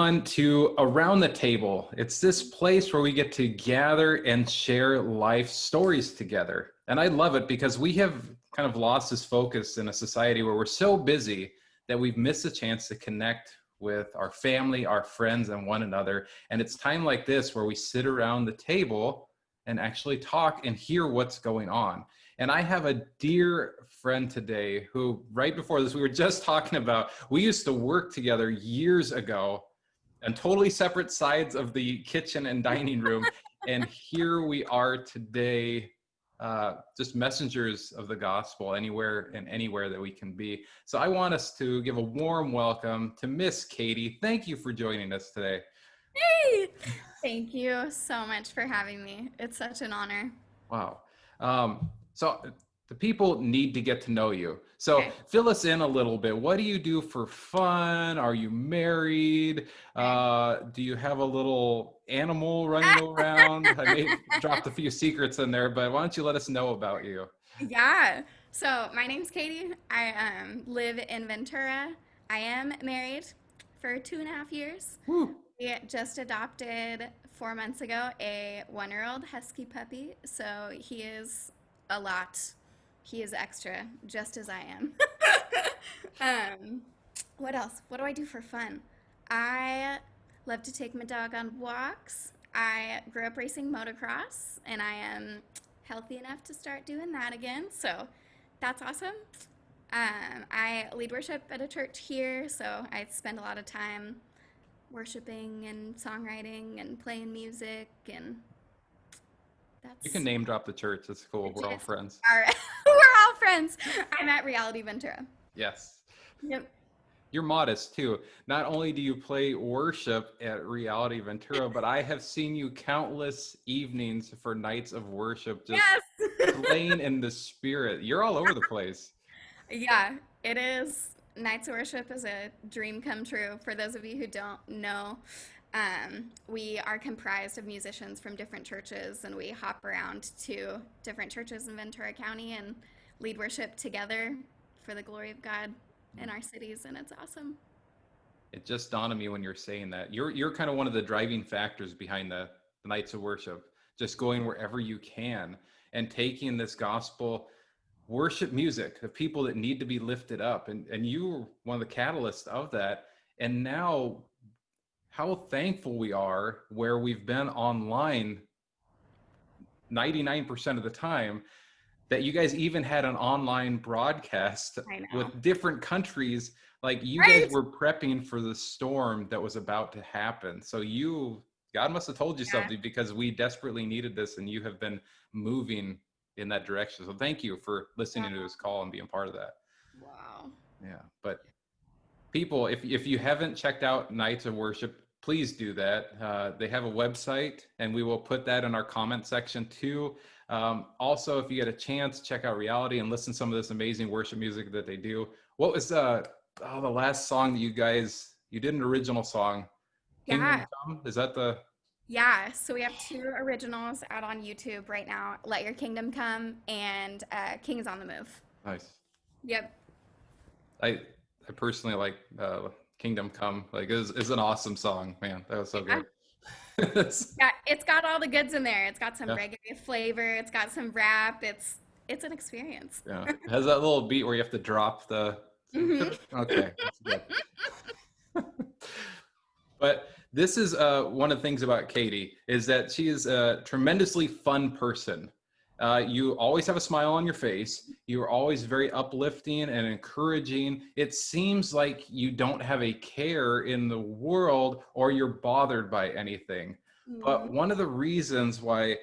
everyone to Around the Table. It's this place where we get to gather and share life stories together. And I love it because we have kind of lost this focus in a society where we're so busy that we've missed a chance to connect with our family, our friends, and one another. And it's time like this where we sit around the table and actually talk and hear what's going on. And I have a dear friend today who, right before this, we were just talking about, we used to work together years ago on totally separate sides of the kitchen and dining room. And here we are today, just messengers of the gospel anywhere and anywhere that we can be. So I want us to give a warm welcome to Miss Katie. Thank you for joining us today. Hey! Thank you so much for having me. It's such an honor. Wow. So the people need to get to know you. So Okay. fill us in a little bit. What do you do for fun? Are you married? Okay. Do you have a little animal running around? I may have dropped a few secrets in there, but why don't you let us know about you? Yeah. So my name's Katie. I live in Ventura. I am married for 2.5 years. Whew. We just adopted 4 months ago a 1-year-old husky puppy. So he is a lot. He is extra, just as I am. um, what else? What do I do for fun? I love to take my dog on walks. I grew up racing motocross, and I am healthy enough to start doing that again. So that's awesome. I lead worship at a church here, so I spend a lot of time worshiping and songwriting and playing music, and You can that's name drop the church. It's cool. We're all just friends. our, we're all friends. I'm at Reality Ventura. Yes. Yep. You're modest too. Not only do you play worship at Reality Ventura, but I have seen you countless evenings for nights of worship, just Yes. playing in the spirit. You're all over the place. Yeah, it is. Nights of Worship is a dream come true. For those of you who don't know, we are comprised of musicians from different churches, and we hop around to different churches in Ventura County and lead worship together for the glory of God in our cities, and it's awesome. It just dawned on me when you're saying that. You're kind of one of the driving factors behind the nights of worship, just going wherever you can and taking this gospel worship music of people that need to be lifted up. And you were one of the catalysts of that. And now how thankful we are where we've been online 99% of the time, that you guys even had an online broadcast I know. with different countries. Like you guys Right? were prepping for the storm that was about to happen. So God must have told you Yeah. something, because we desperately needed this, and you have been moving in that direction. So thank you for listening to his call and being part of that. Wow. Yeah. But people, if you haven't checked out Nights of Worship, please do that. They have a website, and we will put that in our comment section too. Also, if you get a chance, check out Reality and listen to some of this amazing worship music that they do. What was the last song that you did an original song? Kingdom Yeah. Come? Is that the Yeah, so we have two originals out on YouTube right now, Let Your Kingdom Come and King is on the Move. nice? Yep. I personally like Kingdom Come. Like it's an awesome song, man. That was so Yeah. good. It's- Yeah, it's got all the goods in there. It's got some yeah, reggae flavor, it's got some rap. It's an experience. yeah. It has that little beat where you have to drop the. Hmm. Okay, that's good. But this is one of the things about Katie, is that she is a tremendously fun person. You always have a smile on your face. You're always very uplifting and encouraging. It seems like you don't have a care in the world, or you're bothered by anything. Hmm. But one of the reasons why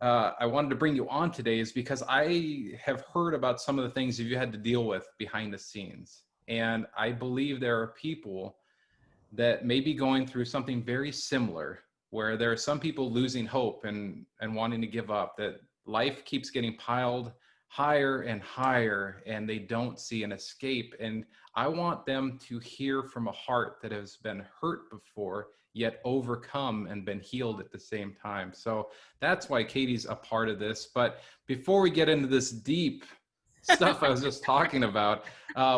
I wanted to bring you on today is because I have heard about some of the things that you had to deal with behind the scenes. And I believe there are people that may be going through something very similar, where there are some people losing hope and wanting to give up, that life keeps getting piled higher and higher, and they don't see an escape. And I want them to hear from a heart that has been hurt before, yet overcome and been healed at the same time. So that's why Katie's a part of this. But before we get into this deep stuff I was just talking about,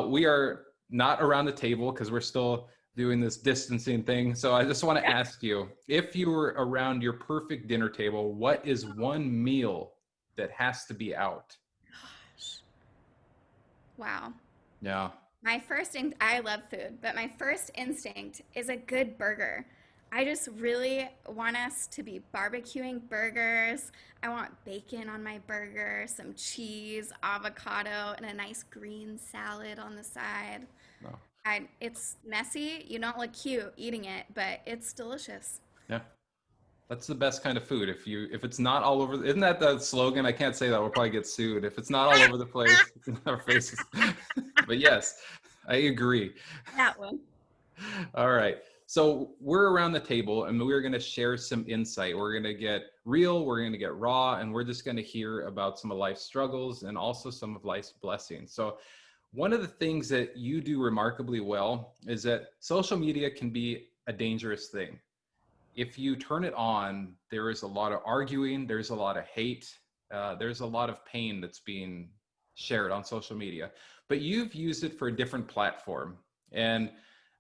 we are not around the table because we're still doing this distancing thing. So I just want to ask you, if you were around your perfect dinner table, what is one meal that has to be out? Gosh. Wow. Yeah. I love food, but my first instinct is a good burger. I just really want us to be barbecuing burgers. I want bacon on my burger, some cheese, avocado, and a nice green salad on the side. No. It's messy. You don't look cute eating it, but it's delicious. Yeah. That's the best kind of food. If it's not all over, isn't that the slogan? I can't say that. We'll probably get sued. If it's not all over the place, it's in our faces. But yes, I agree. That one. All right. So we're around the table and we're going to share some insight. We're going to get real, we're going to get raw, and we're just going to hear about some of life's struggles and also some of life's blessings. So one of the things that you do remarkably well is that social media can be a dangerous thing. If you turn it on, there is a lot of arguing, there's a lot of hate, there's a lot of pain that's being shared on social media. But you've used it for a different platform. And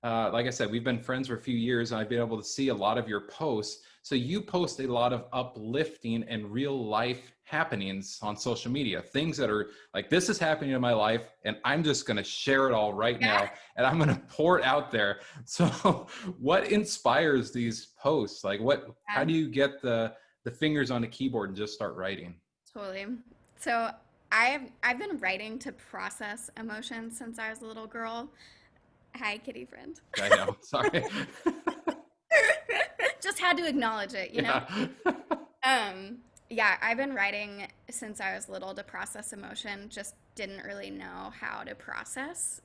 like I said, we've been friends for a few years, and I've been able to see a lot of your posts. So you post a lot of uplifting and real life happenings on social media, things that are like, this is happening in my life, and I'm just going to share it all right Yeah. now, and I'm going to pour it out there. So what inspires these posts? Like how do you get the fingers on a keyboard and just start writing? Totally. So I've been writing to process emotions since I was a little girl. Hi, kitty friend. I know. Sorry. Just had to acknowledge it, you know? Yeah. Yeah, I've been writing since I was little to process emotion. Just didn't really know how to process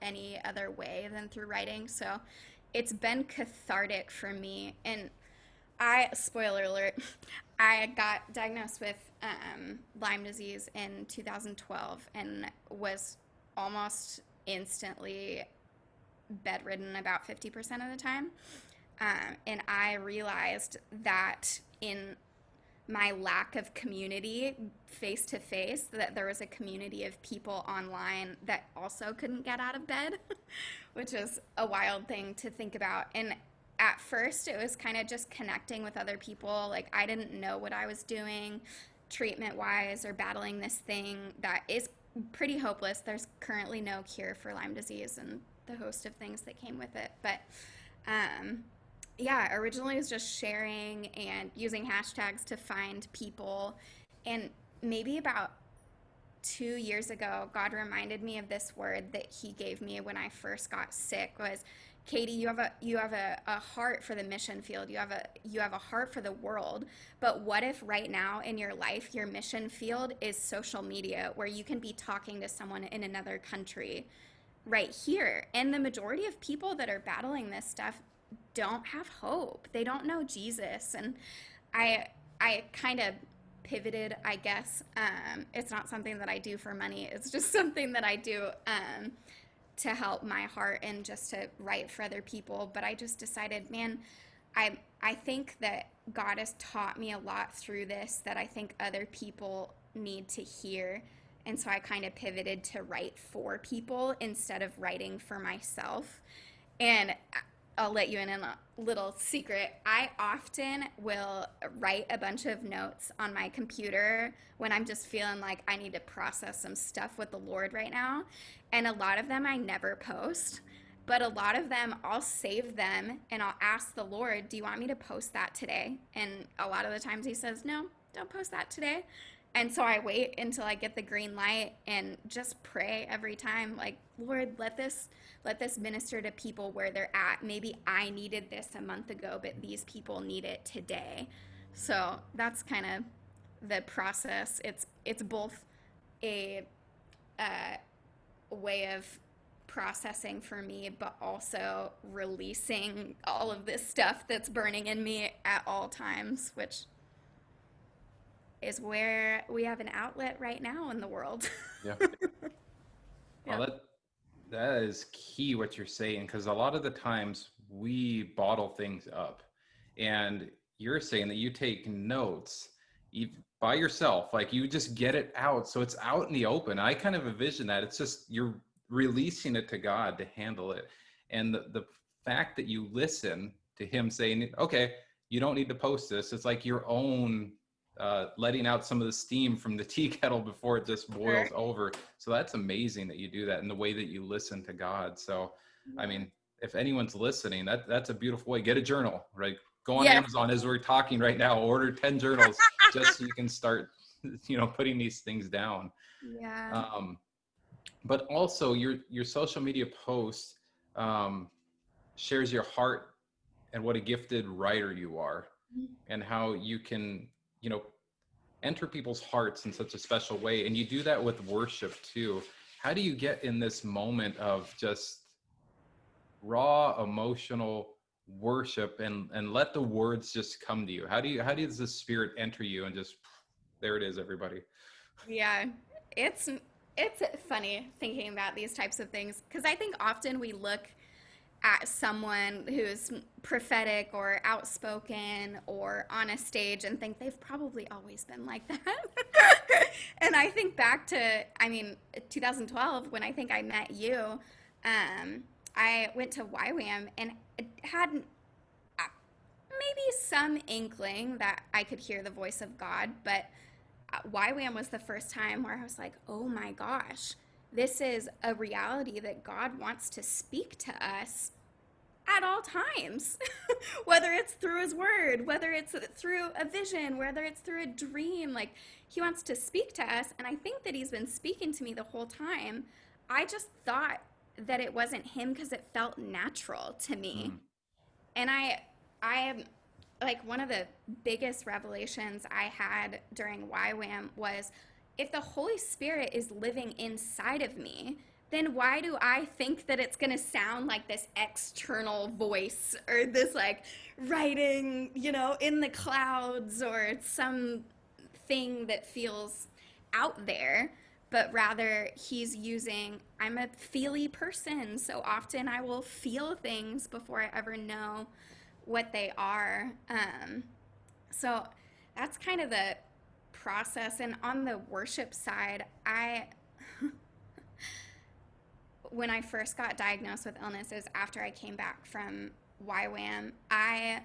any other way than through writing. So it's been cathartic for me. And spoiler alert, I got diagnosed with Lyme disease in 2012 and was almost instantly bedridden about 50% of the time. And I realized that in my lack of community face to face, that there was a community of people online that also couldn't get out of bed, which is a wild thing to think about. And at first, it was kind of just connecting with other people. Like, I didn't know what I was doing treatment wise or battling this thing that is pretty hopeless. There's currently no cure for Lyme disease and the host of things that came with it. But um, yeah, originally it was just sharing and using hashtags to find people. And maybe about 2 years ago, God reminded me of this word that He gave me when I first got sick. Was, Katie, you have a heart for the mission field. You have a heart for the world. But what if right now in your life your mission field is social media, where you can be talking to someone in another country right here? And the majority of people that are battling this stuff don't have hope. They don't know Jesus. And I kind of pivoted, I guess. It's not something that I do for money. It's just something that I do to help my heart and just to write for other people. But I just decided, man, I think that God has taught me a lot through this that I think other people need to hear. And so I kind of pivoted to write for people instead of writing for myself. And I'll let you in on a little secret. I often will write a bunch of notes on my computer when I'm just feeling like I need to process some stuff with the Lord right now. And a lot of them I never post, but a lot of them I'll save them and I'll ask the Lord, do you want me to post that today? And a lot of the times He says, no, don't post that today. And so I wait until I get the green light and just pray every time, like, Lord, let this minister to people where they're at. Maybe I needed this a month ago, but these people need it today. So that's kind of the process. It's both a, uh, way of processing for me, but also releasing all of this stuff that's burning in me at all times, which is where we have an outlet right now in the world. Yeah. Well, Yeah. that is key what you're saying, because a lot of the times we bottle things up, and you're saying that you take notes by yourself, like you just get it out, so it's out in the open. I kind of envision that it's just you're releasing it to God to handle it. And the fact that you listen to him saying, okay, you don't need to post this. It's like your own letting out some of the steam from the tea kettle before it just boils Sure. over. So that's amazing that you do that, and the way that you listen to God. So, I Yeah. mean, if anyone's listening, that's a beautiful way. Get a journal, right? Go on Yes. Amazon as we're talking right now, order 10 journals just so you can start, putting these things down. Yeah. Um, but also your social media post um, shares your heart and what a gifted writer you are, and how you can, you know, enter people's hearts in such a special way. And you do that with worship too. How do you get in this moment of just raw emotional worship and let the words just come to you? How does the spirit enter you and just, there it is, everybody? Yeah. It's it's funny thinking about these types of things because I think often we look at someone who's prophetic or outspoken or on a stage and think they've probably always been like that. And I think back to, I mean, 2012 when I think I met you. I went to YWAM and had maybe some inkling that I could hear the voice of God, but YWAM was the first time where I was like, oh my gosh, this is a reality that God wants to speak to us at all times, whether it's through his word, whether it's through a vision, whether it's through a dream. Like, he wants to speak to us. And I think that he's been speaking to me the whole time. I just thought that it wasn't him because it felt natural to me. Mm, And I am like one of the biggest revelations I had during YWAM was if the Holy Spirit is living inside of me, then why do I think that it's going to sound like this external voice or this like writing, in the clouds or some thing that feels out there? But rather, he's using, I'm a feely person, so often I will feel things before I ever know what they are. So that's kind of the process. And on the worship side, when I first got diagnosed with illness, it was after I came back from YWAM. I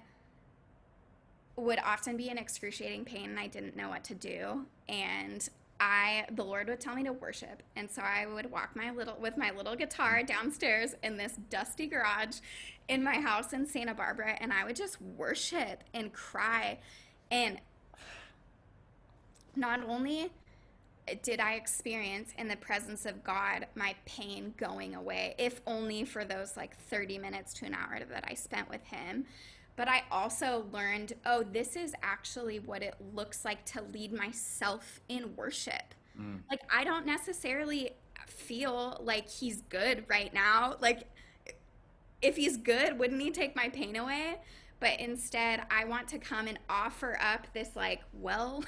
would often be in excruciating pain and I didn't know what to do. And the Lord would tell me to worship. And so I would walk with my little guitar downstairs in this dusty garage in my house in Santa Barbara. And I would just worship and cry. And not only did I experience in the presence of God my pain going away, if only for those like 30 minutes to an hour that I spent with him. But I also learned, oh, this is actually what it looks like to lead myself in worship. mm, Like, I don't necessarily feel like he's good right now. Like, if he's good, wouldn't he take my pain away? But instead, I want to come and offer up this, like, well,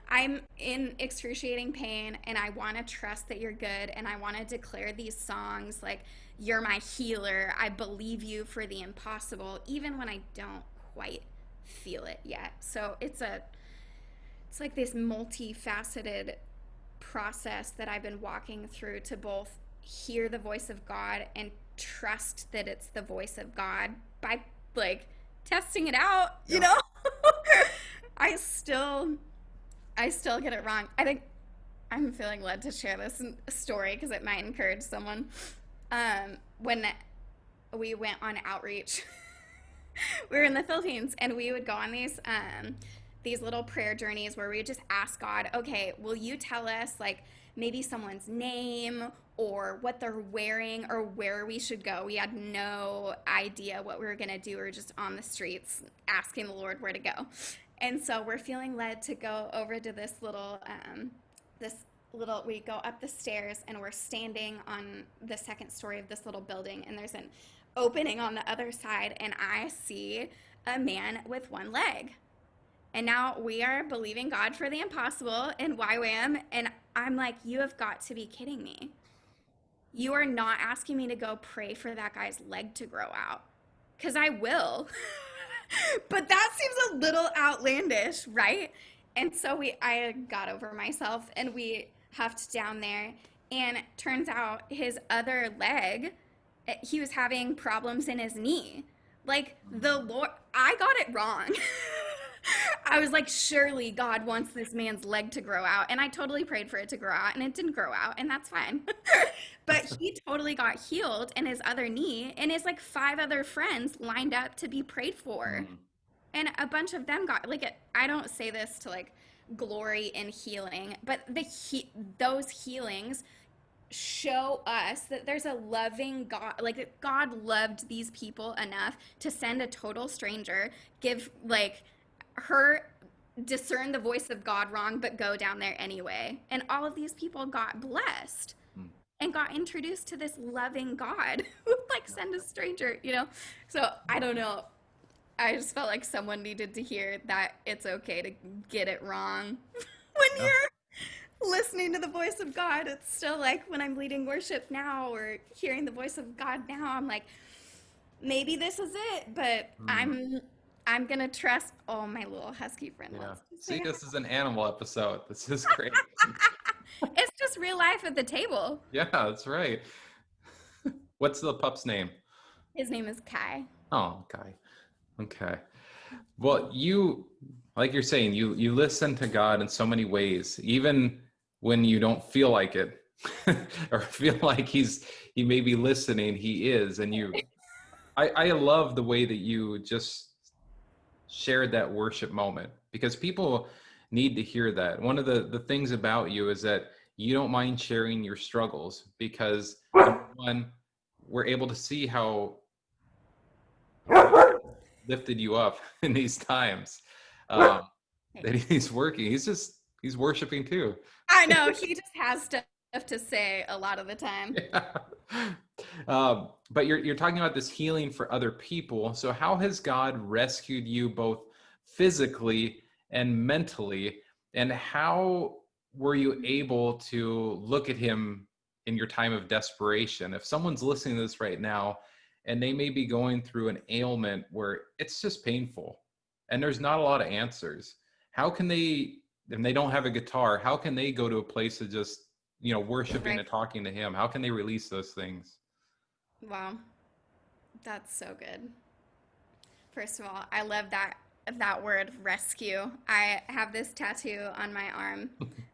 I'm in excruciating pain and I want to trust that you're good. And I want to declare these songs like, you're my healer. I believe you for the impossible, even when I don't quite feel it yet. So it's like this multifaceted process that I've been walking through to both hear the voice of God and trust that it's the voice of God by like testing it out, yeah. I still I still get it wrong. I think I'm feeling led to share this story because it might encourage someone. When we went on outreach, we were in the Philippines, and we would go on these little prayer journeys where we would just ask God, okay, will you tell us like maybe someone's name or what they're wearing or where we should go? We had no idea what we were going to do. We were just on the streets asking the Lord where to go. And so we're feeling led to go over to we go up the stairs and we're standing on the second story of this little building, and there's an opening on the other side, and I see a man with one leg. And now we are believing God for the impossible in YWAM, and I'm like, you have got to be kidding me. You are not asking me to go pray for that guy's leg to grow out, because I will. But that seems a little outlandish, right? And so I got over myself and we huffed down there, and turns out his other leg he was having problems in his knee. Like the Mm. Lord, I got it wrong. I was like, surely God wants this man's leg to grow out. And I totally prayed for it to grow out, and it didn't grow out, and that's fine. But he totally got healed in his other knee, and his like five other friends lined up to be prayed for. Mm. And a bunch of them got like, I don't say this to like glory in healing, but those healings show us that there's a loving God, like that God loved these people enough to send a total stranger, give like her discern the voice of God wrong, but go down there anyway. And all of these people got blessed Mm. and got introduced to this loving God who like send a stranger, you know? So I don't know. I just felt like someone needed to hear that it's okay to get it wrong when Yeah. you're listening to the voice of God. It's still like when I'm leading worship now or hearing the voice of God now, I'm like, maybe this is it, but Mm. I'm gonna trust. Oh, my little husky friend Yeah. wants to See, say this is an animal episode. This is great. hi. It's just real life at the table. Yeah, that's right. What's the pup's name? His name is Kai. Oh, okay. Okay. Well, you, like you're saying, you listen to God in so many ways, even when you don't feel like it, or feel like he may be listening. He is, and you. I love the way that you just shared that worship moment because people need to hear that. One of the things about you is that you don't mind sharing your struggles because number one, we're able to see how lifted you up in these times. Um, Hey. that he's working. He's worshiping too. I know he just has stuff to say a lot of the time. Yeah. But you're talking about this healing for other people. So how has God rescued you both physically and mentally? And how were you able to look at him in your time of desperation? If someone's listening to this right now and they may be going through an ailment where it's just painful and there's not a lot of answers, how can they, and they don't have a guitar, how can they go to a place of just, worshiping Right. and talking to him? How can they release those things? Wow, that's so good. First of all, I love that word rescue. I have this tattoo on my arm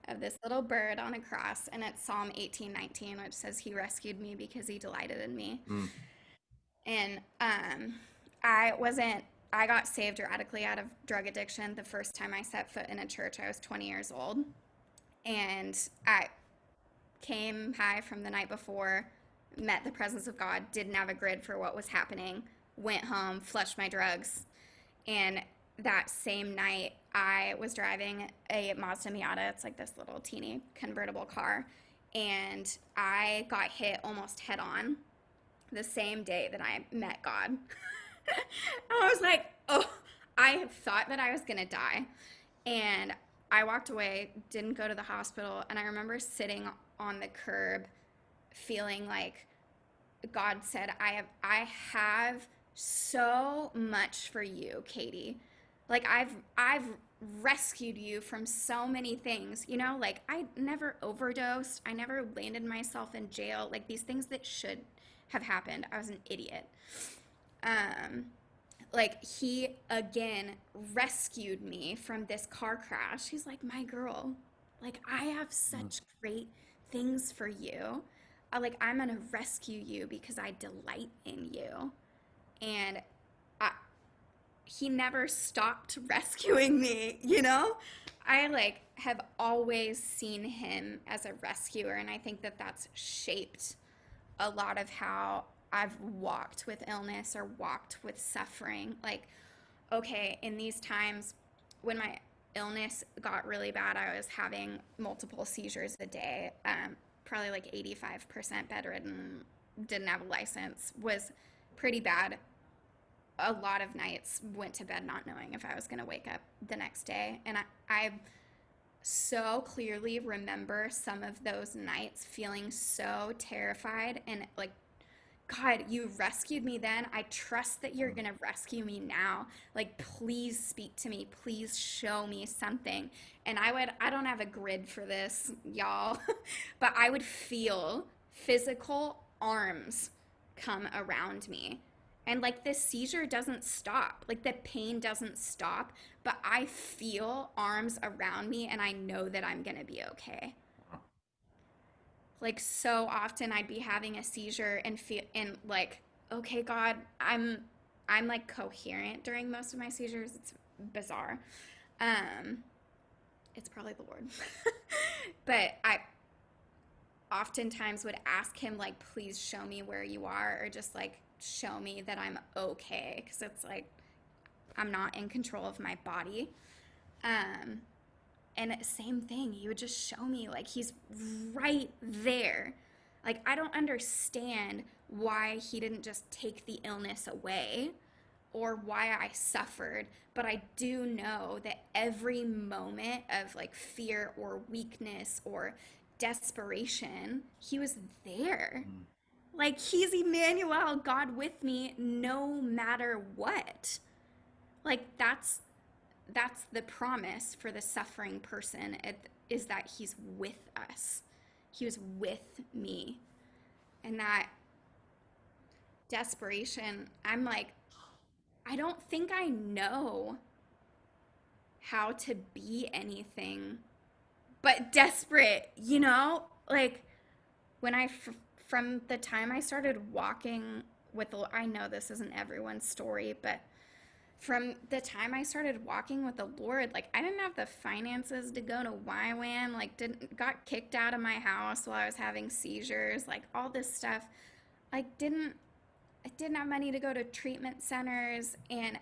of this little bird on a cross, and it's Psalm 18:19, which says, "He rescued me because he delighted in me." Mm. And I wasn't. I got saved radically out of drug addiction the first time I set foot in a church. I was 20 years old, and I came high from the night before, met the presence of God, didn't have a grid for what was happening, went home, flushed my drugs, and that same night I was driving a Mazda Miata. It's like this little teeny convertible car, and I got hit almost head on the same day that I met God. I was like, oh, I thought that I was gonna die. And I walked away, didn't go to the hospital, and I remember sitting on the curb feeling like God said, I have so much for you, Katie. Like I've rescued you from so many things. You know, like I never overdosed. I never landed myself in jail. Like these things that should have happened. I was an idiot. Um like he again rescued me from this car crash. He's like, "My girl, like I have Mm. such great things for you. Like I'm gonna rescue you because I delight in you." And I, he never stopped rescuing me, you know? I like have always seen him as a rescuer, and I think that that's shaped a lot of how I've walked with illness or walked with suffering. Like, okay, in these times when my illness got really bad, I was having multiple seizures a day, probably like 85% bedridden, didn't have a license, was pretty bad. A lot of nights went to bed not knowing if I was going to wake up the next day. And I so clearly remember some of those nights feeling so terrified and like, God, you rescued me then. I trust that you're Mm. going to rescue me now. Like, please speak to me. Please show me something. And I don't have a grid for this, y'all, but I would feel physical arms come around me. And like the seizure doesn't stop, like the pain doesn't stop, but I feel arms around me and I know that I'm gonna be okay. Like so often I'd be having a seizure and feel and like, okay, God, I'm like coherent during most of my seizures. It's bizarre. Um, it's probably the Lord. But I oftentimes would ask him like, please show me where you are, or just like show me that I'm okay, because it's like I'm not in control of my body. um and same thing, he would just show me like he's right there. Like I don't understand why he didn't just take the illness away or why I suffered, but I do know that every moment of like fear or weakness or desperation, he was there. Mm. Like he's Emmanuel, God with me, no matter what. Like that's the promise for the suffering person, is that he's with us. He was with me. And that desperation, I'm like, I don't think I know how to be anything but desperate, you know? Like when from the time I started walking with the, I know this isn't everyone's story, but from the time I started walking with the Lord, like I didn't have the finances to go to YWAM, like didn't got kicked out of my house while I was having seizures, like all this stuff. Like I didn't have money to go to treatment centers, and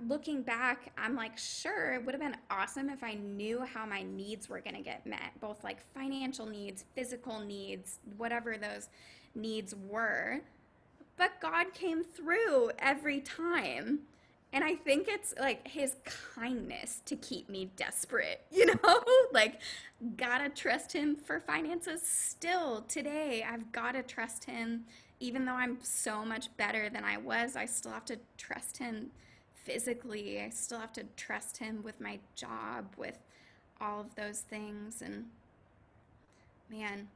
looking back, I'm like, sure, it would have been awesome if I knew how my needs were going to get met, both like financial needs, physical needs, whatever those needs were. But God came through every time. And I think it's like his kindness to keep me desperate, you know? Like, gotta trust him for finances still today. I've gotta trust him. Even though I'm so much better than I was, I still have to trust him physically. I still have to trust him with my job, with all of those things. And man,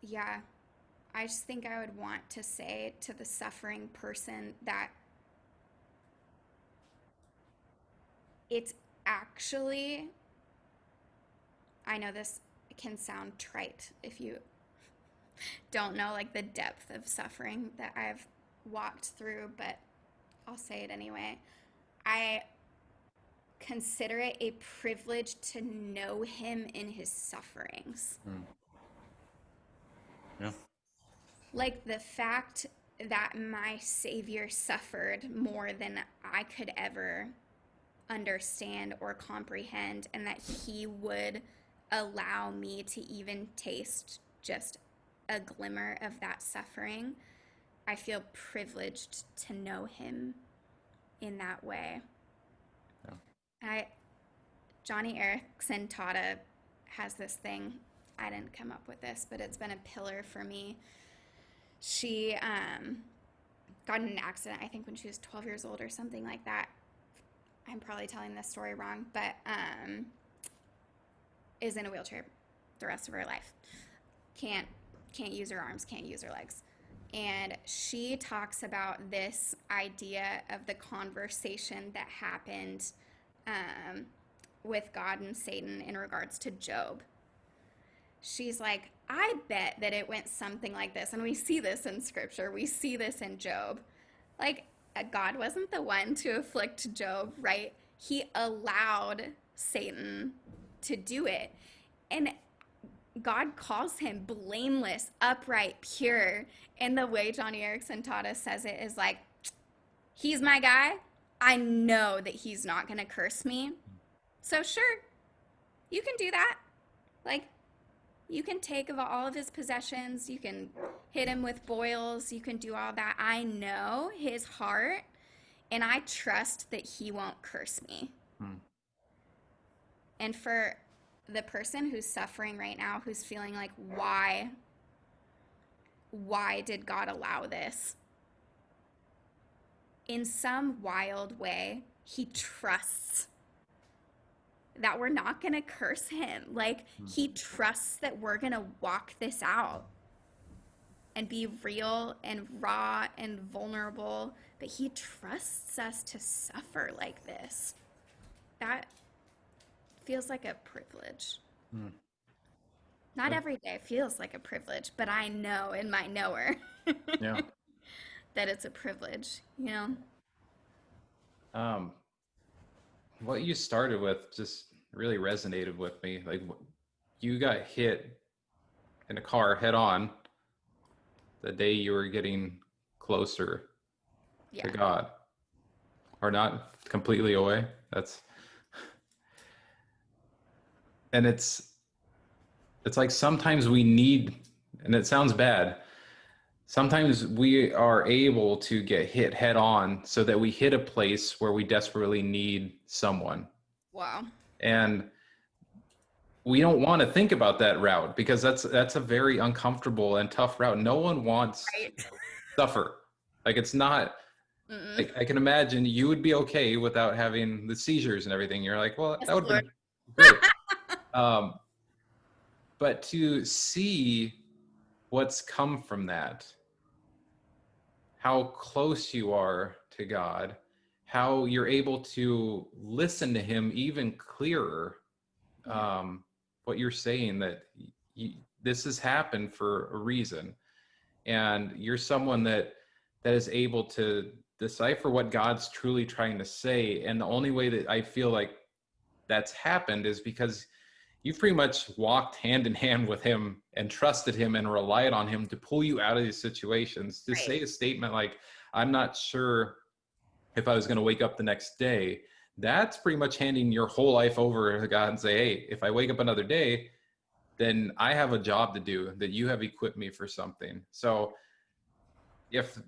yeah, I just think I would want to say to the suffering person that it's actually, I know this can sound trite if you don't know like the depth of suffering that I've walked through, but I'll say it anyway. I consider it a privilege to know him in his sufferings. Mm. Yeah. Like the fact that my Savior suffered more than I could ever understand or comprehend, and that he would allow me to even taste just a glimmer of that suffering. I feel privileged to know him in that way. Yeah. I Johnny Erickson has this thing. I didn't come up with this, but it's been a pillar for me. She got in an accident, I think when she was 12 years old or something like that. I'm probably telling this story wrong, but is in a wheelchair the rest of her life. Can't use her arms, can't use her legs. And she talks about this idea of the conversation that happened um, with God and Satan in regards to Job. She's like, I bet that it went something like this. And we see this in scripture, we see this in Job. Like, God wasn't the one to afflict Job, right? He allowed Satan to do it. And God calls him blameless, upright, pure. And the way Johnny Erickson taught us says it is like, he's my guy. I know that he's not going to curse me. So, sure, you can do that. Like, you can take of all of his possessions. You can hit him with boils. You can do all that. I know his heart, and I trust that he won't curse me. Mm. And for the person who's suffering right now, who's feeling like, why did God allow this? In some wild way, he trusts that we're not going to curse him. Like, he trusts that we're going to walk this out and be real and raw and vulnerable, but he trusts us to suffer like this. That feels like a privilege. Hmm. Not every day feels like a privilege, but I know in my knower Yeah. that it's a privilege, you know? Um, what you started with just really resonated with me. Like you got hit in a car head on the day you were getting closer to Yeah. God, or not completely away. That's and it's like sometimes we need, and it sounds bad. Sometimes we are able to get hit head on so that we hit a place where we desperately need someone. Wow. And we don't want to think about that route because that's a very uncomfortable and tough route. No one wants to Right. suffer. Like it's not Mm-mm. like I can imagine you would be okay without having the seizures and everything. You're like, well, Yes, that would have Lord. been great. Um, but to see what's come from that, how close you are to God, how you're able to listen to Him even clearer. Yeah. What you're saying that this has happened for a reason, and you're someone that is able to decipher what God's truly trying to say. And the only way that I feel like that's happened is because you've pretty much walked hand in hand with him and trusted him and relied on him to pull you out of these situations. To Right. say a statement like, I'm not sure if I was going to wake up the next day, that's pretty much handing your whole life over to God and say, hey, if I wake up another day, then I have a job to do, that you have equipped me for something. So if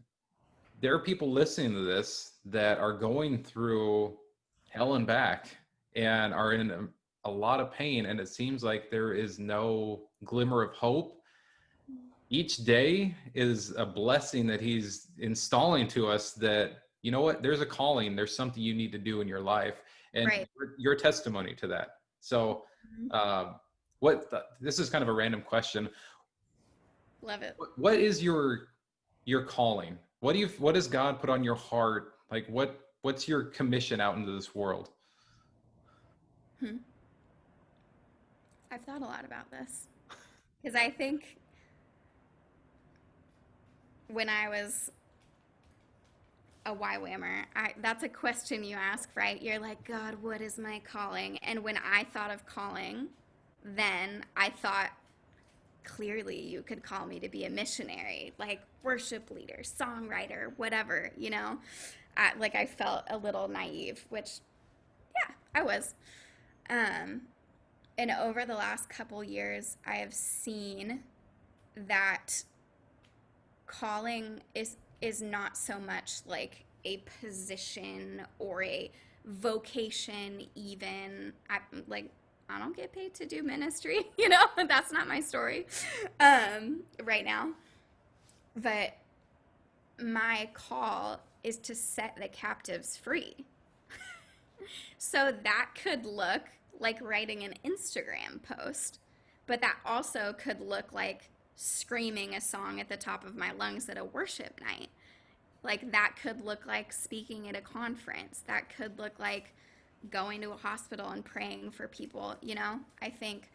there are people listening to this that are going through hell and back and are in a lot of pain, and it seems like there is no glimmer of hope, each day is a blessing that he's installing to us, that you know what, there's a calling, there's something you need to do in your life, and Right. your testimony to that. So Mhm. this is kind of a random question. Love it. What is your calling? What does God put on your heart? Like what's your commission out into this world? Hmm. I've thought a lot about this because I think when I was a YWAMer, that's a question you ask, right? You're like, God, what is my calling? And when I thought of calling, then I thought, clearly you could call me to be a missionary, like worship leader, songwriter, whatever, you know? Like I felt a little naive, which, yeah, I was. Um, and over the last couple years, I have seen that calling is not so much like a position or a vocation even. Like I don't get paid to do ministry, you know. That's not my story right now, but my call is to set the captives free. So that could look like writing an Instagram post, but that also could look like screaming a song at the top of my lungs at a worship night. Like that could look like speaking at a conference. That could look like going to a hospital and praying for people, you know? I think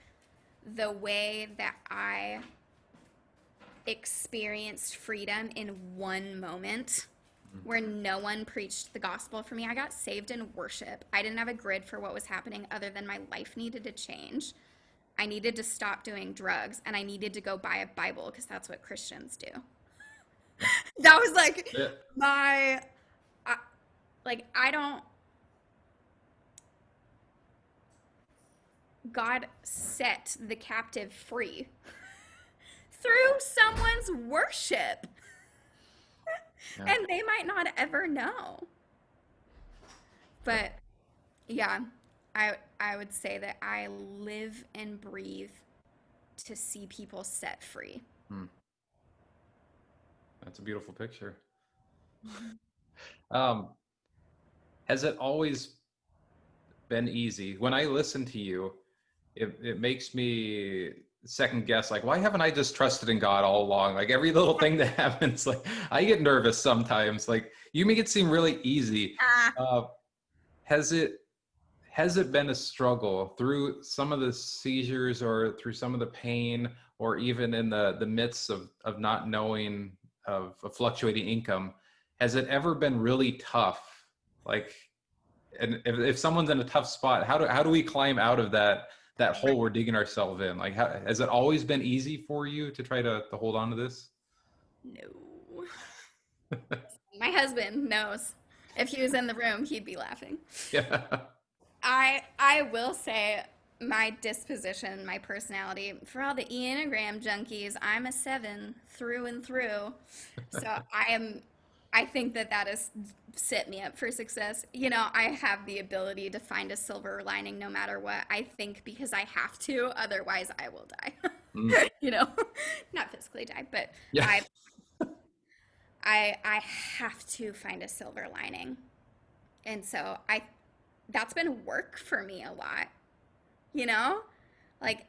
the way that I experienced freedom in one moment where no one preached the gospel for me. I got saved in worship. I didn't have a grid for what was happening other than my life needed to change. I needed to stop doing drugs and I needed to go buy a Bible because that's what Christians do. That was like Yeah. my, I, like, I don't, God set the captive free through someone's worship. Yeah. And they might not ever know. But yeah, I would say that I live and breathe to see people set free. Hmm. That's a beautiful picture. Mhm. Um, has it always been easy. When I listen to you, it makes me second guess, like, why haven't I just trusted in God all along? Like every little thing that happens, like I get nervous sometimes. Like you make it seem really easy. Ah, Uh, has it has it been a struggle through some of the seizures or through some of the pain, or even in the midst of not knowing of a fluctuating income? Has it ever been really tough? Like, and if someone's in a tough spot, how do we climb out of that hole we're digging ourselves in? Like, has it always been easy for you to try to hold on to this? no. My husband knows. If he was in the room, he'd be laughing. Yeah. I will say my disposition, my personality, for all the Enneagram junkies, I'm a 7 through and through. So I think that that has set me up for success. You know, I have the ability to find a silver lining no matter what. I think because I have to, otherwise I will die. Mm. You know, not physically die, but Yeah. I I have to find a silver lining. And so I that's been work for me a lot, you know? Like,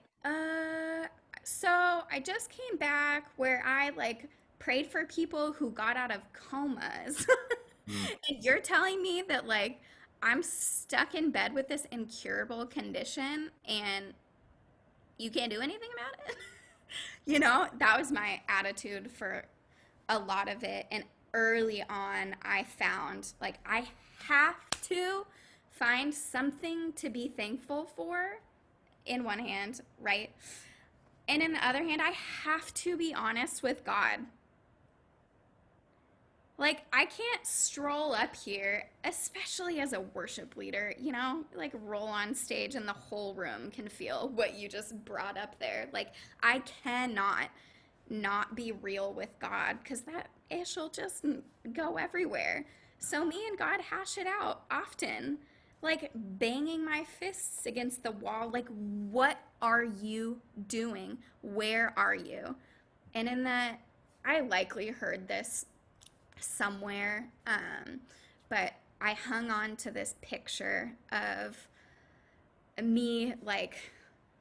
so I just came back where I like prayed for people who got out of comas. Mm. And you're telling me that like I'm stuck in bed with this incurable condition and you can't do anything about it? You know, that was my attitude for a lot of it. And early on, I found like I have to find something to be thankful for in one hand, right? And in the other hand, I have to be honest with God. Like, I can't stroll up here, especially as a worship leader, you know, like roll on stage and the whole room can feel what you just brought up there. Like, I cannot not be real with God because that ish will just go everywhere. So, me and God hash it out often, like banging my fists against the wall. Like, what are you doing? Where are you? And in that, I likely heard this somewhere. But I hung on to this picture of me like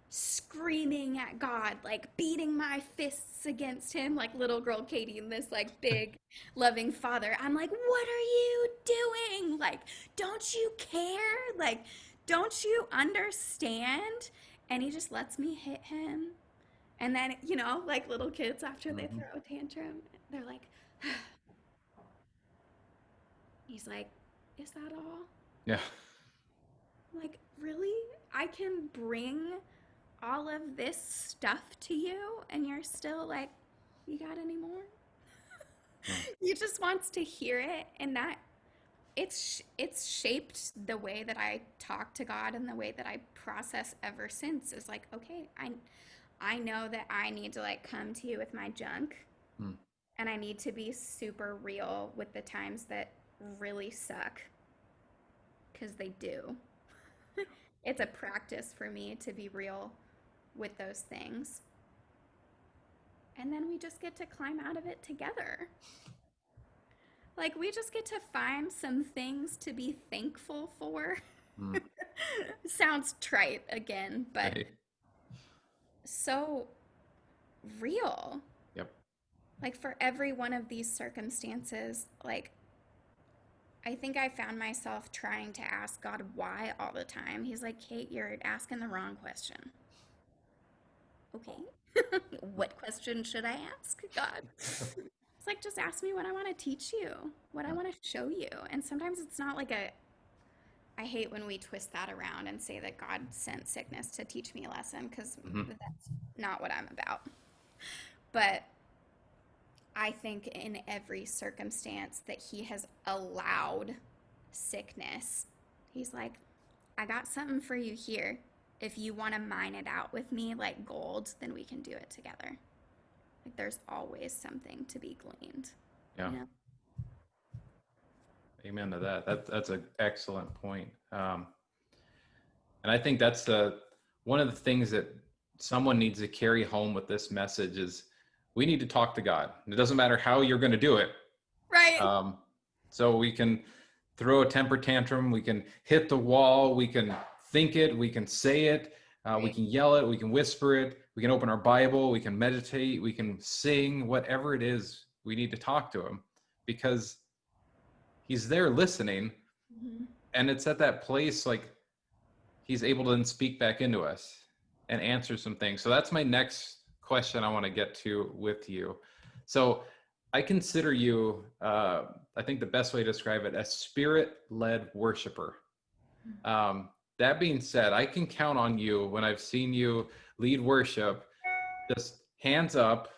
screaming at God, like beating my fists against him, like little girl Katie in this like big loving father. I'm like, what are you doing? Like, don't you care? Like, don't you understand? And he just lets me hit him. And then, you know, like little kids after they Mhm. throw a tantrum, they're like, he's like, is that all? Yeah. Like, really? I can bring all of this stuff to you and you're still like, you got any more? Mm. He just wants to hear it, and that it's shaped the way that I talk to God and the way that I process ever since is like, okay, I know that I need to like come to you with my junk Mm. and I need to be super real with the times that really suck because they do. It's a practice for me to be real with those things. And then we just get to climb out of it together. Like, we just get to find some things to be thankful for. Mm. Sounds trite again, but Hey. so real. Yep. Like, for every one of these circumstances, like, I think I found myself trying to ask God why all the time. He's like, Kate, you're asking the wrong question. Okay. What question should I ask, God? It's like, just ask me what I want to teach you, what I Mm. want to show you. And sometimes it's not like a, I hate when we twist that around and say that God sent sickness to teach me a lesson because Mhm. that's not what I'm about. But I think in every circumstance that He has allowed sickness, He's like, I got something for you here. If you want to mine it out with me like gold, then we can do it together. Like there's always something to be gleaned, Yeah. you know? Amen to that. That's an excellent point. And I think that's one of the things that someone needs to carry home with this message is we need to talk to God. It doesn't matter how you're going to do it. Right. So we can throw a temper tantrum, we can hit the wall, we can think it, we can say it, we Right. can yell it, we can whisper it, we can open our Bible, we can meditate, we can sing, whatever it is, we need to talk to him because he's there listening. Mhm. And it's at that place like he's able to then speak back into us and answer some things. So that's my next question I want to get to with you. So I consider you, I think the best way to describe it, a spirit-led worshiper. Um, that being said, I can count on you when I've seen you lead worship, just hands up,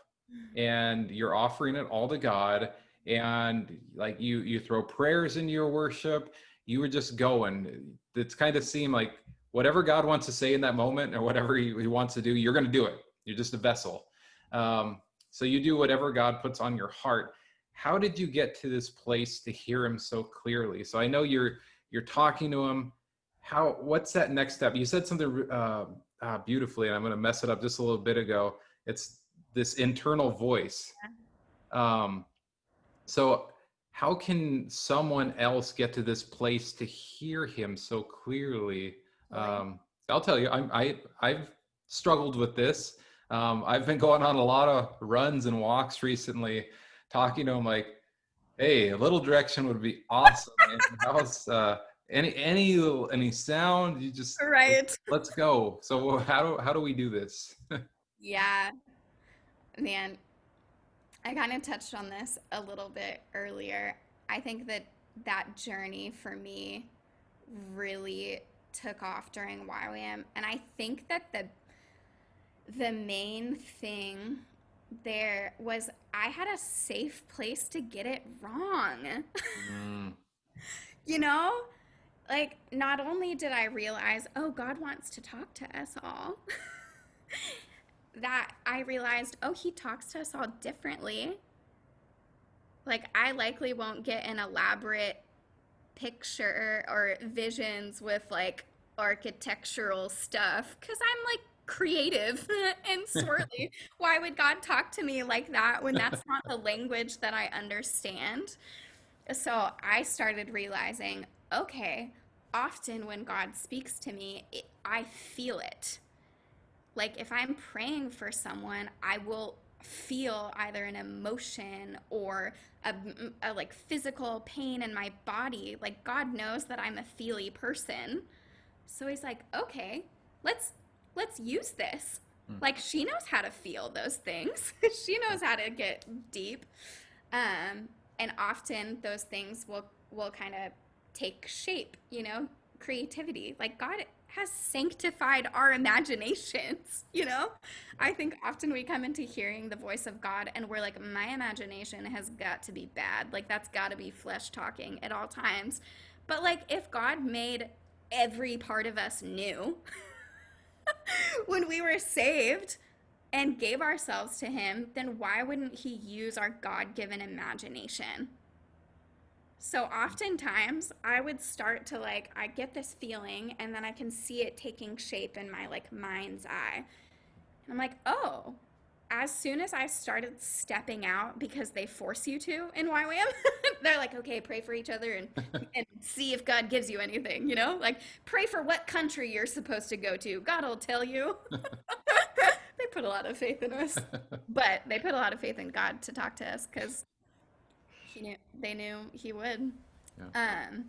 and you're offering it all to God. And like you throw prayers in your worship. You were just going. It's kind of seemed like whatever God wants to say in that moment, or whatever he wants to do, you're going to do it. You're just a vessel. Um, so you do whatever God puts on your heart. How did you get to this place to hear Him so clearly? So I know you're talking to Him. What's that next step? You said something beautifully, and I'm going to mess it up just a little bit ago. It's this internal voice. Um, so how can someone else get to this place to hear him so clearly? Totally. I'll tell you, I've struggled with this. I've been going on a lot of runs and walks recently, talking to him like, "Hey, a little direction would be awesome. And how's any sound? You just Right. let's go." So how do we do this? Yeah, man, I kind of touched on this a little bit earlier. I think that that journey for me really took off during YWAM, and I think that the main thing there was I had a safe place to get it wrong. Mm, You know? Like, not only did I realize, oh, God wants to talk to us all, that I realized, oh, He talks to us all differently. Like, I likely won't get an elaborate picture or visions with like architectural stuff because I'm like creative and swirly. Why would God talk to me like that when that's not the language that I understand? So I started realizing, okay, often when God speaks to me, I feel it. Like if I'm praying for someone, I will feel either an emotion or a like physical pain in my body. Like God knows that I'm a feely person. So he's like, "Okay, let's let's use this." mm, Like she knows how to feel those things. She knows how to get deep. And often those things will kind of take shape, creativity. Like God has sanctified our imaginations, you know? yeah. I think often we come into hearing the voice of God and we're like, my imagination has got to be bad. Like that's got to be flesh talking at all times. But like if God made every part of us new when we were saved, and gave ourselves to him, then why wouldn't he use our God given imagination? So oftentimes I would start to like, I get this feeling and then I can see it taking shape in my like mind's eye. And I'm like, oh, as soon as I started stepping out because they force you to in YWAM, they're like, okay, pray for each other and see if God gives you anything, Like pray for what country you're supposed to go to. God will tell you. They put a lot of faith in us, but they put a lot of faith in God to talk to us because they knew He would. Yeah. Um,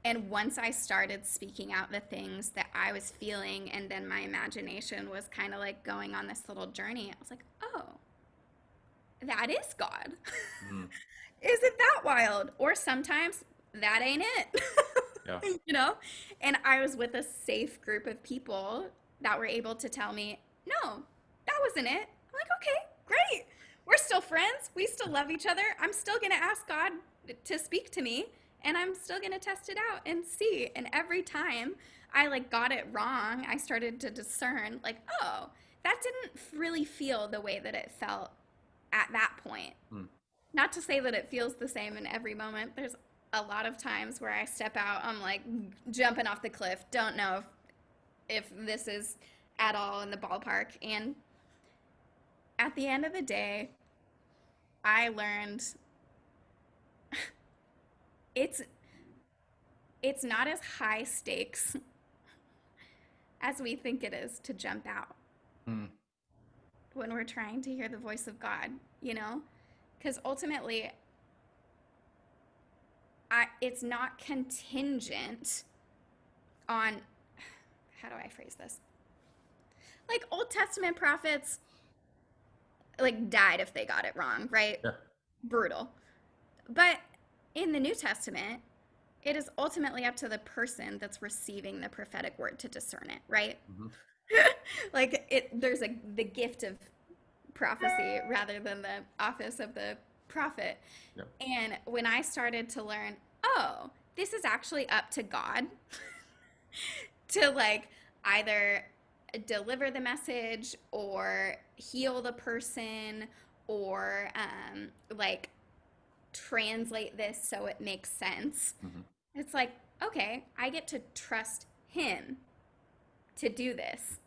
and once I started speaking out the things that I was feeling, and then my imagination was kind of like going on this little journey, I was like, oh, that is God. Mm, Isn't that wild? Or sometimes that ain't it. yeah. you know? And I was with a safe group of people that were able to tell me, no, that wasn't it. I'm like, okay, great. We're still friends. We still love each other. I'm still going to ask God to speak to me and I'm still going to test it out and see. And every time I like got it wrong, I started to discern like, oh, that didn't really feel the way that it felt at that point. Mm, Not to say that it feels the same in every moment. There's a lot of times where I step out, I'm like jumping off the cliff, don't know if this is at all in the ballpark. And at the end of the day, I learned it's it's not as high stakes as we think it is to jump out Hmm. when we're trying to hear the voice of God, you know? Because ultimately, it's not contingent on, how do I phrase this? Like Old Testament prophets, like died if they got it wrong, right? Yeah. Brutal. But in the New Testament, it is ultimately up to the person that's receiving the prophetic word to discern it, right? Hmm. Like there's the gift of prophecy rather than the office of the prophet. Yep. And when I started to learn, oh, this is actually up to God to like either deliver the message or heal the person or like translate this so it makes sense. Hmm. It's like, okay, I get to trust him to do this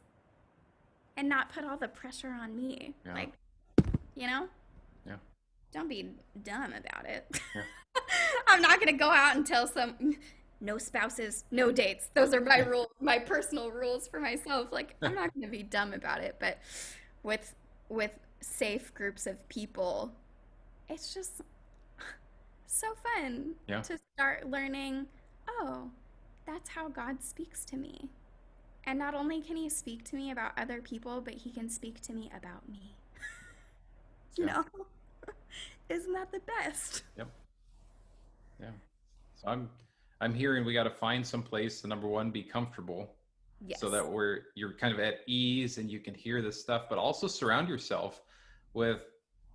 and not put all the pressure on me. Yeah. Like, you know, Yeah. don't be dumb about it. Yeah. I'm not going to go out and tell some no spouses, no dates. Those are my rules, my personal rules for myself. Like, I'm not going to be dumb about it, but with with safe groups of people, it's just so fun Yeah. to start learning, oh, that's how God speaks to me. And not only can he speak to me about other people, but he can speak to me about me. You Yeah. know? Isn't that the best? Yep. Yeah. So I'm hearing we got to find some place to, number one, be comfortable so Yes. that you're kind of at ease and you can hear this stuff, but also surround yourself with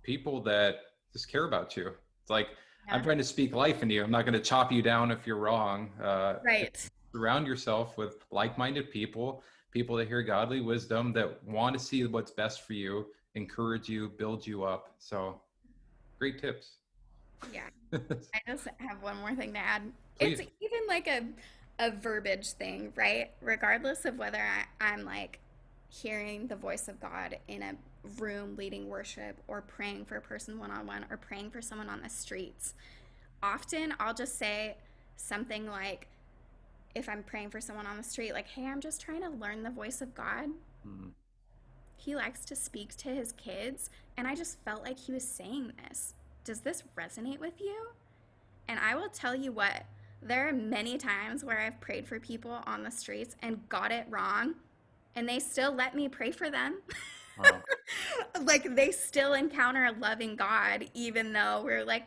people that just care about you. It's like, I'm Yeah. trying to speak life into you. I'm not going to chop you down if you're wrong. Right. Surround yourself with like-minded people, people that hear godly wisdom, that want to see what's best for you, encourage you, build you up. So great tips. Yeah. I just have one more thing to add. It's Please. even like a verbiage thing, right? Regardless of whether I'm like hearing the voice of God in a room leading worship or praying for a person one on one or praying for someone on the streets. Often I'll just say something like, if I'm praying for someone on the street, like, hey, I'm just trying to learn the voice of God. Mhm. He likes to speak to his kids, and I just felt like he was saying this. Does this resonate with you? And I will tell you what, there are many times where I've prayed for people on the streets and got it wrong, and they still let me pray for them. Wow. Like they still encounter a loving God, even though we're like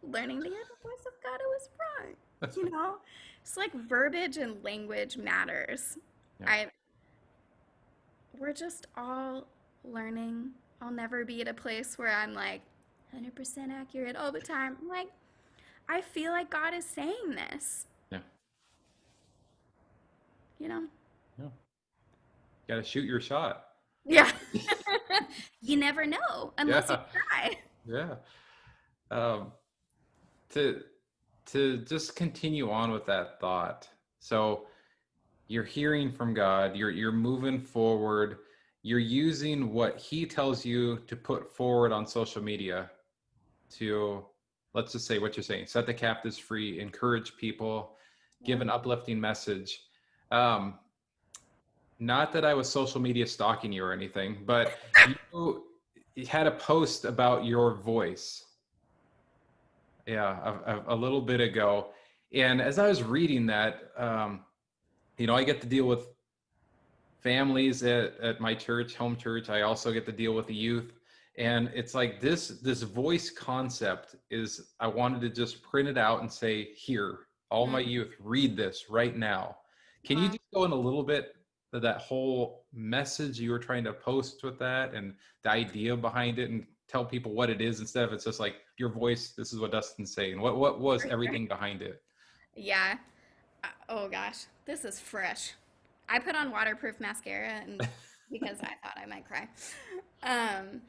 learning to hear the voice of God, it was wrong. You know? It's like verbiage and language matters. Yeah. I We're just all learning. I'll never be at a place where I'm like 100% accurate all the time. I'm like, I feel like God is saying this, Yeah. you know? Yeah. Got to shoot your shot. Yeah. You never know unless you Yeah. try. Yeah. Um, to just continue on with that thought. So you're hearing from God, you're moving forward, you're using what he tells you to put forward on social media to, let's just say what you're saying, set the captives free, encourage people, give Yeah. an uplifting message. Um, Not that I was social media stalking you or anything, but you had a post about your voice, yeah, a little bit ago. And as I was reading that, I get to deal with families at my church, home church. I also get to deal with the youth. And it's like this voice concept is, I wanted to just print it out and say, here, all my Mm, youth, read this right now. Can you wow. just go in a little bit of that whole message you were trying to post with that and the idea behind it, and tell people what it is, instead of it's just like your voice, this is what Dustin's saying. What was For sure. everything behind it? Yeah. Oh gosh, this is fresh. I put on waterproof mascara and because I thought I might cry. Um,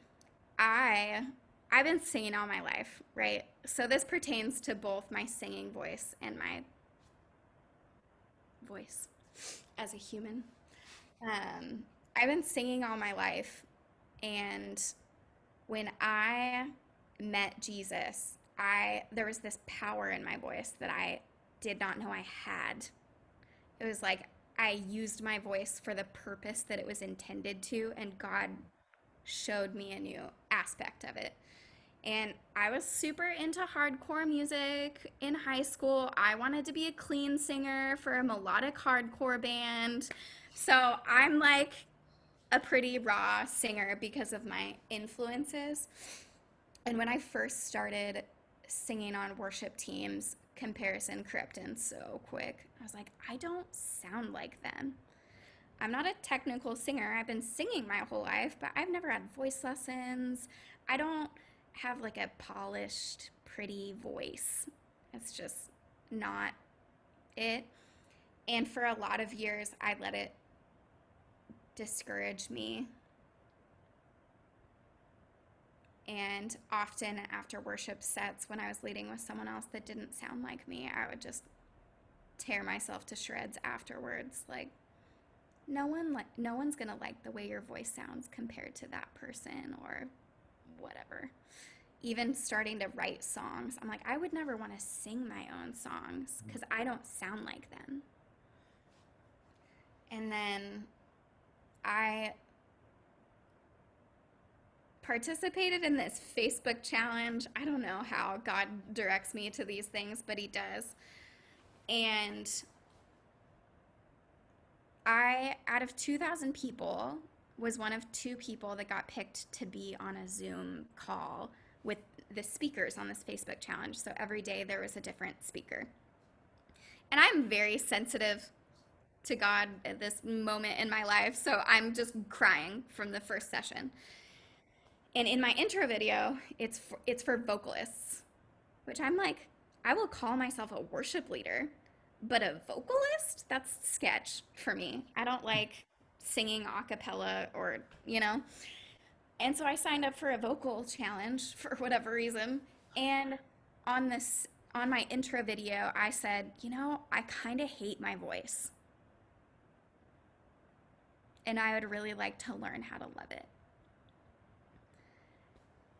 I I've been singing all my life, right? So this pertains to both my singing voice and my voice as a human. Um, I've been singing all my life, and when I met Jesus, I there was this power in my voice that I did not know I had. It was like I used my voice for the purpose that it was intended to, and God showed me a new aspect of it. And I was super into hardcore music in high school. I wanted to be a clean singer for a melodic hardcore band. So I'm like a pretty raw singer because of my influences. And when I first started singing on worship teams, comparison crept in so quick. I was like, I don't sound like them. I'm not a technical singer. I've been singing my whole life, but I've never had voice lessons. I don't have like a polished, pretty voice. It's just not it. And for a lot of years, I let it discourage me. And often after worship sets, when I was leading with someone else that didn't sound like me, I would just tear myself to shreds afterwards. Like, no one's gonna like the way your voice sounds compared to that person or whatever. Even starting to write songs, I'm like, I would never want to sing my own songs because I don't sound like them. And then I participated in this Facebook challenge. I don't know how God directs me to these things, but He does. And I, out of 2,000 people, was one of two people that got picked to be on a Zoom call with the speakers on this Facebook challenge. So every day there was a different speaker. And I'm very sensitive to God at this moment in my life, so I'm just crying from the first session. And in my intro video, it's for vocalists, which I'm like, I will call myself a worship leader, but a vocalist? That's sketch for me. I don't like singing a cappella or. And so I signed up for a vocal challenge for whatever reason. And on my intro video, I said, I kind of hate my voice. And I would really like to learn how to love it.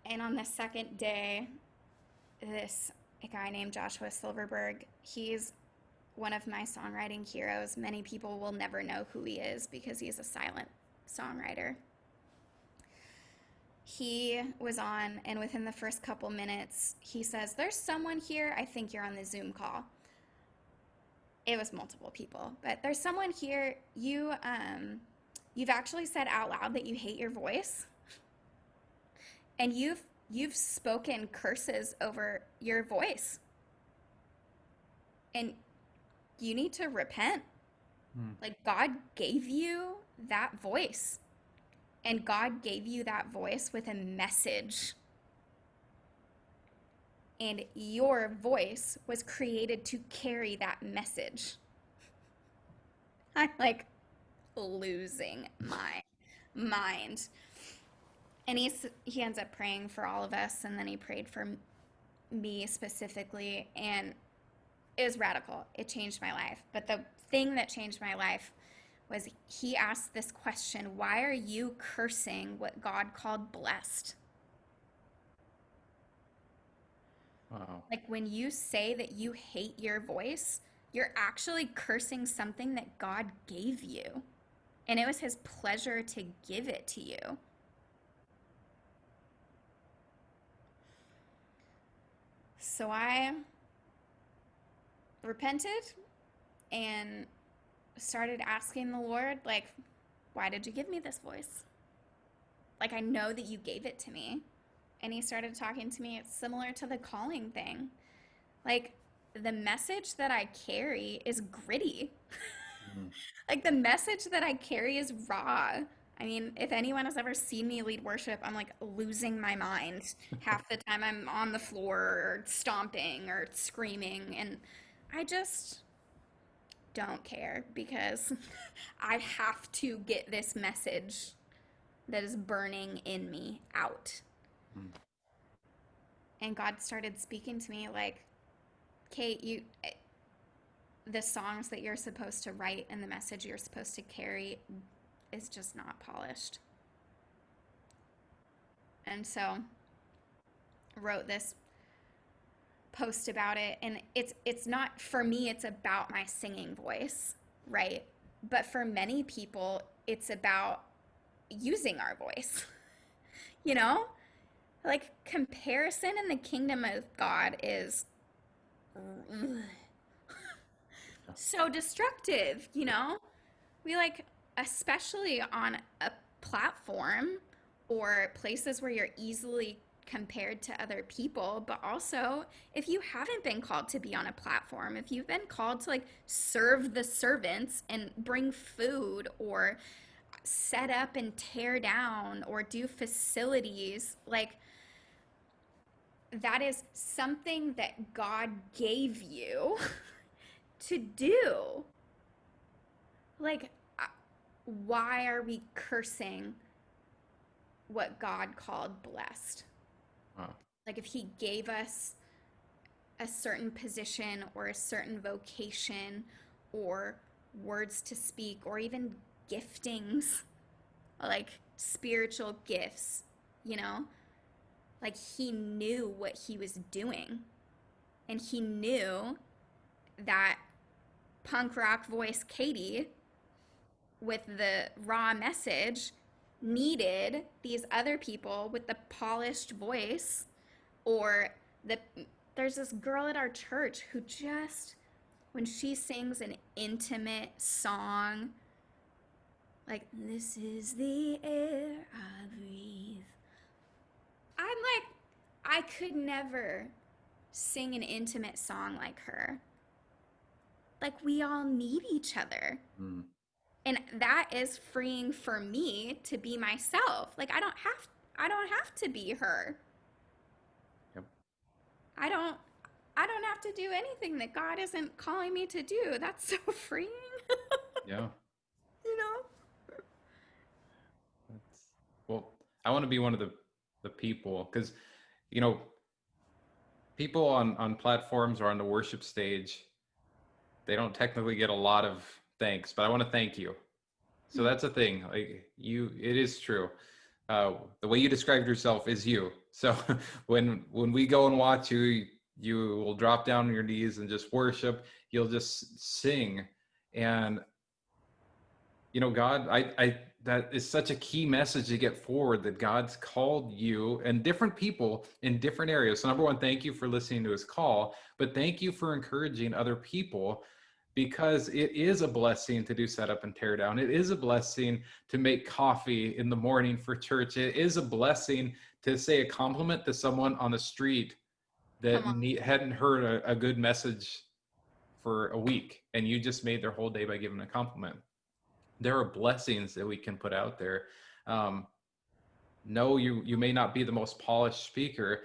And on the second day, a guy named Joshua Silverberg, he's one of my songwriting heroes. Many people will never know who he is because he's a silent songwriter. He was on, and within the first couple minutes, he says, "There's someone here. I think you're on the Zoom call." It was multiple people, but there's someone here. You've actually said out loud that you hate your voice, and you've spoken curses over your voice, and you need to repent. Like, God gave you that voice, and God gave you that voice with a message, and your voice was created to carry that message. I'm like losing my mind. And he ends up praying for all of us, and then he prayed for me specifically, and it was radical. It changed my life. But the thing that changed my life was he asked this question: why are you cursing what God called blessed? Wow. Like, when you say that you hate your voice, you're actually cursing something that God gave you. And it was His pleasure to give it to you. So I repented and started asking the Lord, like, why did you give me this voice? Like, I know that you gave it to me. And He started talking to me. It's similar to the calling thing. Like, the message that I carry is gritty. Like, the message that I carry is raw. I mean, if anyone has ever seen me lead worship, I'm like losing my mind. Half the time I'm on the floor or stomping or screaming. And I just don't care because I have to get this message that is burning in me out. And God started speaking to me like, Kate, the songs that you're supposed to write and the message you're supposed to carry is just not polished. And so wrote this post about it, and it's not, for me, it's about my singing voice, right? But for many people, it's about using our voice, you know? Like comparison in the kingdom of God is so destructive, you know? We like, especially on a platform or places where you're easily compared to other people, but also if you haven't been called to be on a platform, if you've been called to like serve the servants and bring food or set up and tear down or do facilities, like that is something that God gave you to do. Like, why are we cursing what God called blessed? Wow. Like, if He gave us a certain position or a certain vocation or words to speak or even giftings, like spiritual gifts, you know, like He knew what He was doing. And He knew that punk rock voice Katie with the raw message needed these other people with the polished voice or the there's this girl at our church who just when she sings an intimate song like this is the air I breathe, I'm like I could never sing an intimate song like her. Like we all need each other. Mm. And that is freeing for me to be myself. Like I don't have to be her. Yep. I don't I don't have to do anything that God isn't calling me to do. That's so freeing. Yeah. You know? That's, well, I want to be one of the people because, you know, people on platforms or on the worship stage, they don't technically get a lot of thanks, but I want to thank you. So Hmm. that's a thing. Like you, it is true. The way you described yourself is you. So when we go and watch you, you will drop down on your knees and just worship. You'll just sing, and you know, God, I that is such a key message to get forward that God's called you and different people in different areas. So number one, thank you for listening to his call, but thank you for encouraging other people because it is a blessing to do setup and tear down. It is a blessing to make coffee in the morning for church. It is a blessing to say a compliment to someone on the street that Come on. hadn't heard a good message for a week, and you just made their whole day by giving a compliment. There are blessings that we can put out there. Um, no, you may not be the most polished speaker,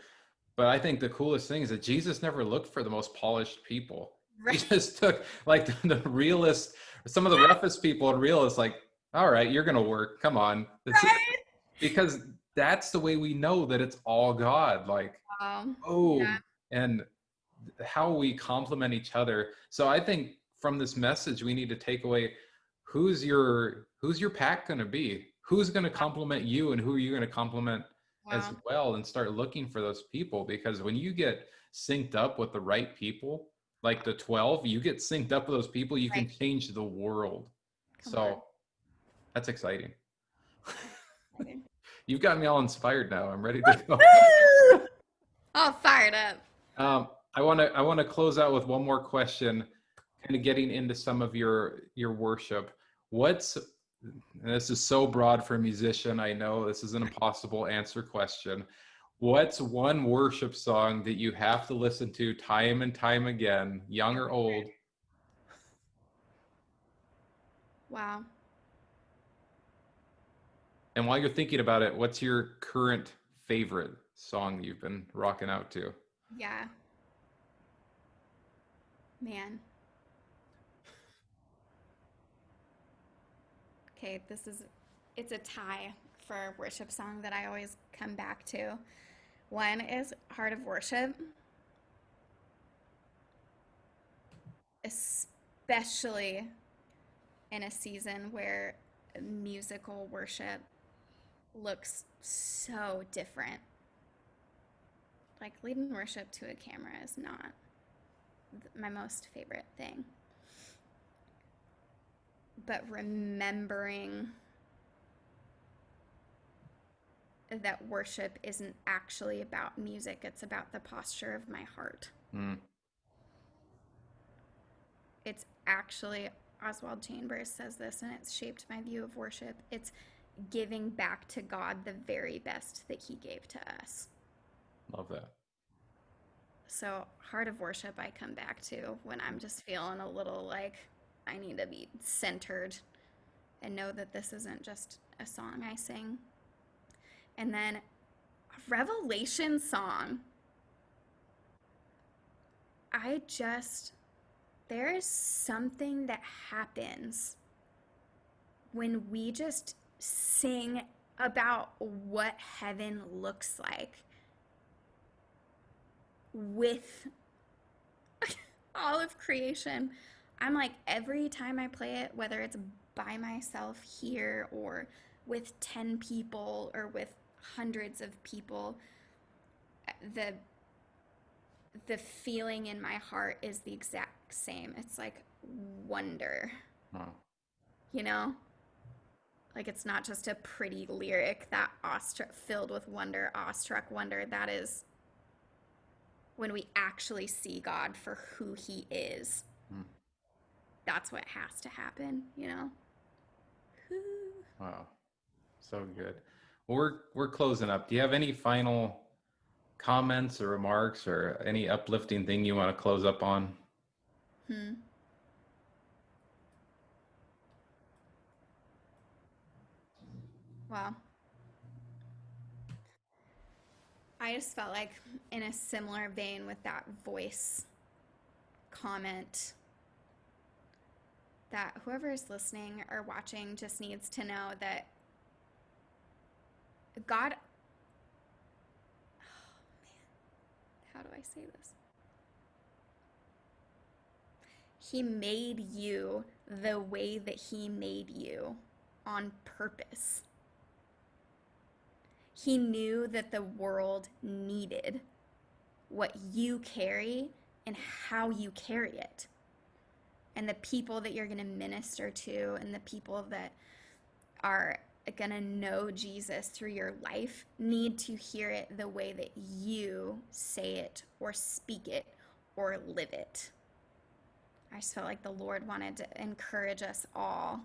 but I think the coolest thing is that Jesus never looked for the most polished people. He Right. just took like the realest, some of the roughest people and realists like, all right, you're gonna work. Come on. It's Right. because that's the way we know that it's all God. Like, Yeah. boom. And how we complement each other. So I think from this message, we need to take away who's your pack going to be? Who's going to complement you and who are you going to complement as Wow. well, and start looking for those people, because when you get synced up with the right people, like the 12, you get synced up with those people, you Right. can change the world. Come on. So that's exciting. Excited. You've got me all inspired now. I'm ready to go. Woo! All fired up. I want to close out with one more question, kind of getting into some of your worship. What's and this is so broad for a musician. I know this is an impossible answer question. What's one worship song that you have to listen to time and time again, young or old? Wow. And while you're thinking about it, what's your current favorite song you've been rocking out to? Yeah. Man. Okay, it's a tie for a worship song that I always come back to. One is Heart of Worship, especially in a season where musical worship looks so different. Like leading worship to a camera is not my most favorite thing. but remembering that worship isn't actually about music, it's about the posture of my heart. Mm. It's actually, Oswald Chambers says this, and it's shaped my view of worship. It's giving back to God the very best that He gave to us. Love that. So, heart of worship, I come back to when I'm just feeling a little like I need to be centered and know that this isn't just a song I sing. And then a revelation song. I just, there is something that happens when we just sing about what heaven looks like with all of creation. I'm like, every time I play it, whether it's by myself here or with 10 people or with hundreds of people, the the feeling in my heart is the exact same. It's like wonder, Wow. you know? Like it's not just a pretty lyric that awestruck, filled with wonder, awestruck wonder. That is when we actually see God for who He is. Mm. That's what has to happen, you know? Wow. So good. Well, we're closing up. Do you have any final comments or remarks or any uplifting thing you want to close up on? Hmm. Well, I just felt like in a similar vein with that voice comment that whoever is listening or watching just needs to know that God, how do I say this? He made you the way that He made you on purpose. He knew that the world needed what you carry and how you carry it. And the people that you're going to minister to and the people that are going to know Jesus through your life need to hear it the way that you say it or speak it or live it. I just felt like the Lord wanted to encourage us all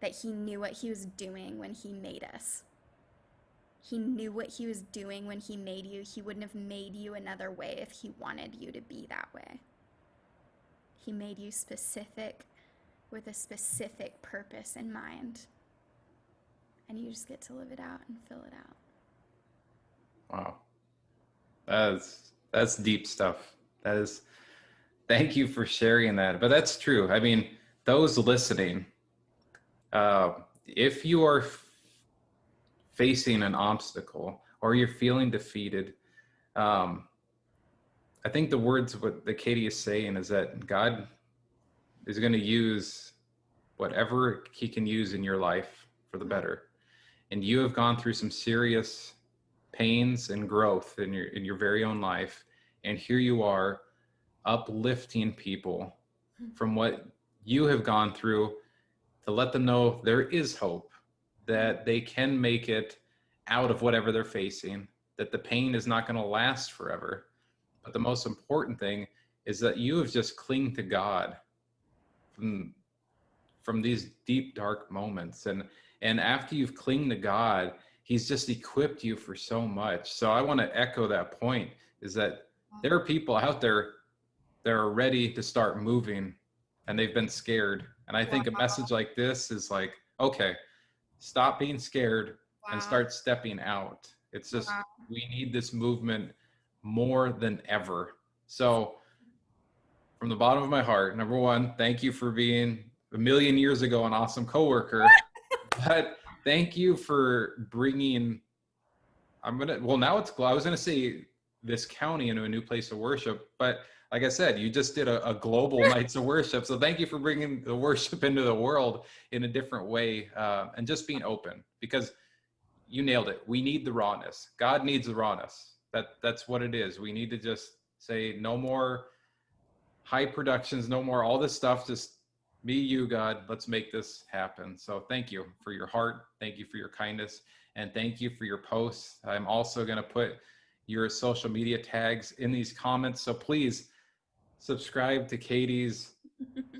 that He knew what He was doing when He made us. He knew what He was doing when He made you. He wouldn't have made you another way if He wanted you to be that way. He made you specific with a specific purpose in mind. And you just get to live it out and fill it out. Wow. That's deep stuff. That is, thank you for sharing that. But that's true. I mean, those listening, if you are facing an obstacle or you're feeling defeated, um, I think the words what that Katie is saying is that God is going to use whatever He can use in your life for the better. And you have gone through some serious pains and growth in your very own life, and here you are uplifting people from what you have gone through to let them know there is hope, that they can make it out of whatever they're facing, that the pain is not going to last forever. But the most important thing is that you have just clinged to God from these deep dark moments, and after you've clinged to God, He's just equipped you for so much. So I want to echo that point, is that there are people out there that are ready to start moving and they've been scared, and I Wow. think a message like this is like, okay, stop being scared and Wow. start stepping out. It's just, Wow. we need this movement more than ever. So from the bottom of my heart, number one, thank you for being a million years ago an awesome coworker. But thank you for bringing, now it's, I was gonna say this county into a new place of worship, but like I said, you just did a global nights of worship. So thank you for bringing the worship into the world in a different way, and just being open, because you nailed it. We need the rawness. God needs the rawness. That's what it is. We need to just say no more high productions, no more all this stuff. Just Me, you, God, let's make this happen. So thank you for your heart. Thank you for your kindness. And thank you for your posts. I'm also going to put your social media tags in these comments. So please subscribe to Katie's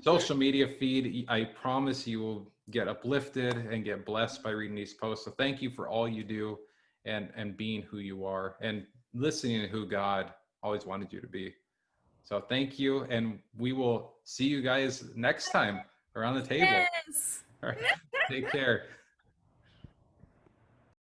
social media feed. I promise you will get uplifted and get blessed by reading these posts. So thank you for all you do and being who you are and listening to who God always wanted you to be. So thank you. And we will see you guys next time around the table. Yes. All right. Take care.